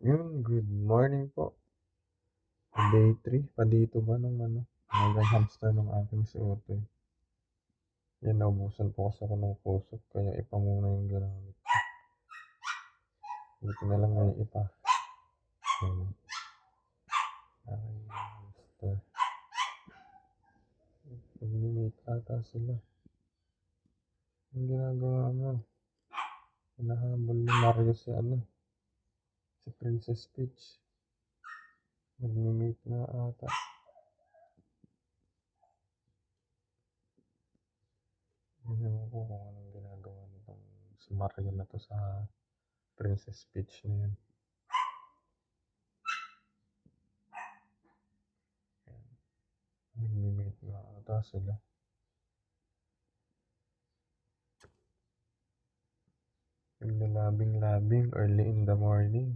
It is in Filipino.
Yun, good morning po. Day 3 pa dito ba nung hanggang hamster ng aking si Otoy. Yan, naubusan po kasi ako ng kusot, kaya ipa muna yung ginamit. Buti na lang may ipa. Yan. Aking hamster. Nag-meet ata sila. Ang ginagawa mo? Hinahabol ni Mario si Princess Peach. Nag-meet na ata. Hindi ko kung anong ginagawa nitong si Mario na to sa Princess Peach na yun. Nag-meet na ata sila. Naglalabing-labing early in the morning.